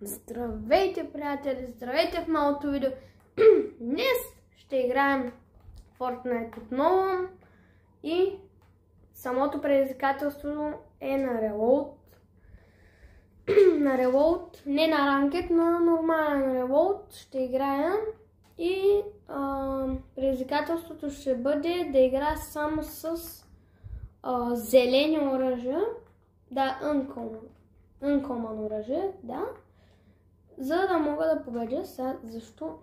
Здравейте, приятели! Здравейте в новото видео! Днес ще играем Fortnite отново и самото предизвикателство е на Reload. На Reload, не на Ranked, на нормален Reload ще играя и предизвикателството ще бъде да играя само с зелени оръжия, да, uncommon оръжие, да. За да мога да победя сега, защо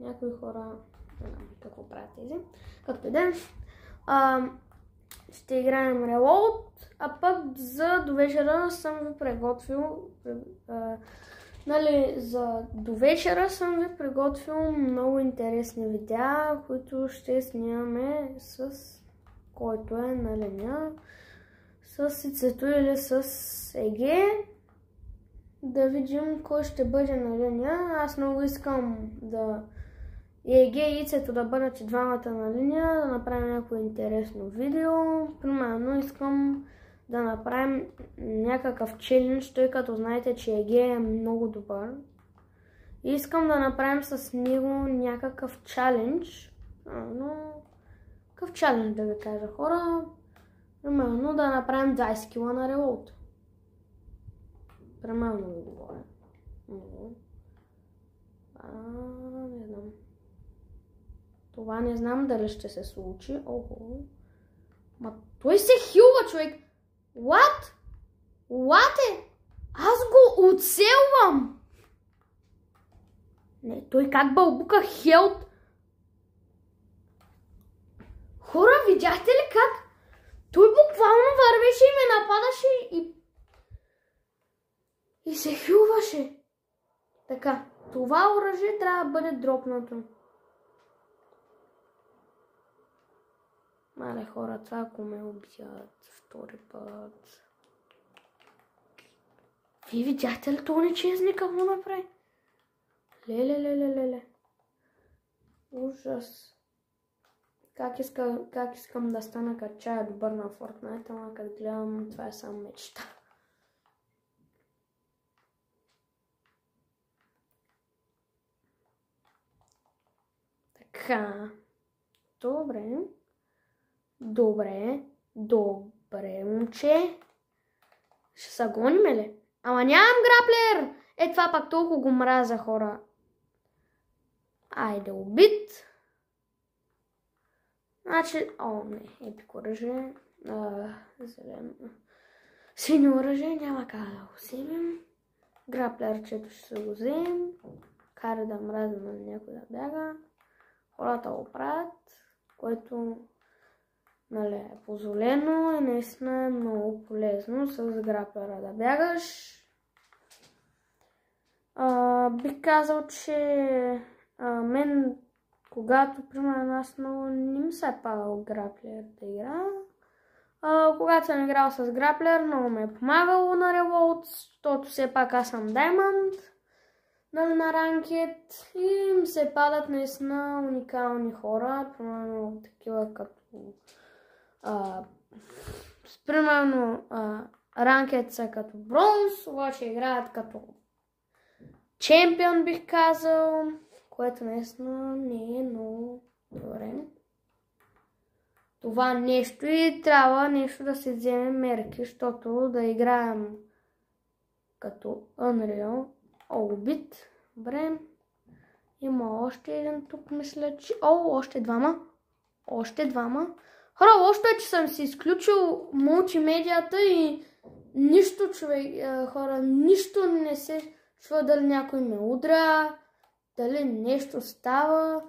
някои хора, не знам какво правят тези, както и да е, ще играем Reload, а пък за до вечера съм ви приготвил, за до вечера съм ви приготвил много интересни видеа, които ще снимаме с който е на линия, с Ицето или с Еге. Да видим кой ще бъде на линия. Аз много искам да Еге и Ицето да бъдат и двамата на линия, да направим някакво интересно видео. Примерно искам да направим някакъв челендж, тъй като знаете, че Еге е много добър. И искам да направим с него някакъв чалендж. Какъв чалендж да ви кажа, хора? Примерно да направим 20 кила на Reload. Примерно ви говоря. Не знам. Това не знам дали ще се случи. Охо. Ма той се хилва, човек. What? What е? Аз го оцелвам. Не, той как бълбука хелт. Хора, видяхте ли как? Той буквално вървеше и ме нападаше и се хилваше. Така, това оръжие трябва да бъде дропнато. Мале хора, това ако ме убият втори път. Вие видяхте ли това нечезни какво направи? Леле. Ужас. Как искам да стана като чая добър на Fortnite, ама като гледам, това е само мечта. Така. Добре, момче. Ще се гоним ли? Ама нямам граплер! Е, това пак толкова го мразя, хора. Айде, убит. Значи, не, епик оръжие. Зелено. Синьо оръжие, няма как да го вземем. Граплерчето ще се го вземем. Кара да мразим на някой да бяга. Хората го правят, което е позволено и наистина е много полезно с граплера да бягаш. Бих казал, че мен, когато, примерно, аз много не ми се е падал граплер да игра. Когато съм играл с граплер, много ме е помагало на Reload, защото все пак аз съм Diamond на Ranked и им се падат наистина уникални хора, примерно такива като примерно Ranked са като бронз, обаче играят като чемпион, бих казал, което наистина не е много добре. Това нещо и трябва нещо да се вземе мерки, защото да играем като Unreal. Убит. Добре. Има още един тук, мисля, че... още двама. Хора, лошото е, че съм си изключил мултимедията и нищо, човек, хора, нищо не се чува, дали някой ме удря, дали нещо става.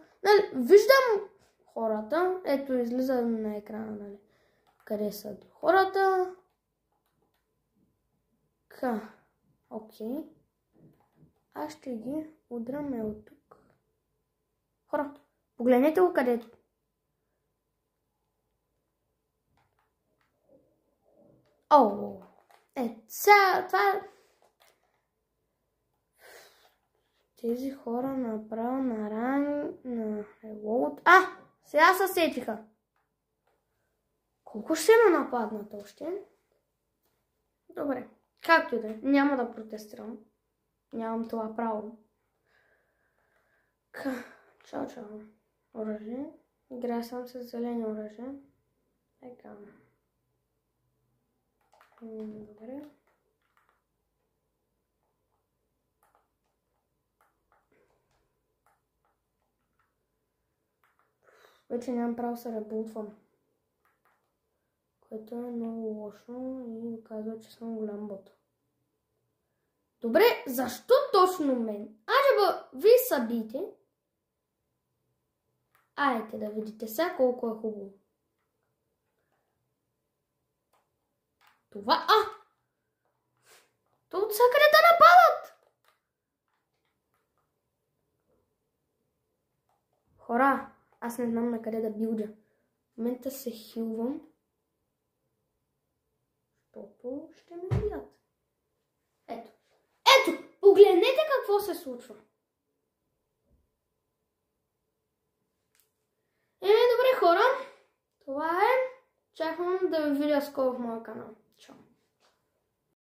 Виждам хората. Ето, излиза на екрана, нали. Къде са хората? Окей. Аз ще ги удряме от тук. Хора, погледнете го където. Сега това... Тези хора направо на Reload. Сега се сетиха. Колко ще ме нападнат още? Добре, както и да е, няма да протестирам. Нямам това право. Чао. Оръжие. Играя съм с зелени оръжия. Така. Добре. Вече нямам право да се ребутвам. Което е много лошо и доказва, че съм голям бот. Добре, защо точно мен? Вие събите. Айде да видите сега колко е хубаво. Това... То от всякъде да нападат! Хора, аз не знам на къде да билдя. В момента се хилвам. Защото ще ме видят. Ето, погледнете какво се случва. Добре хора, това е. Чакам да ви видя скоро в моя канал. Чао.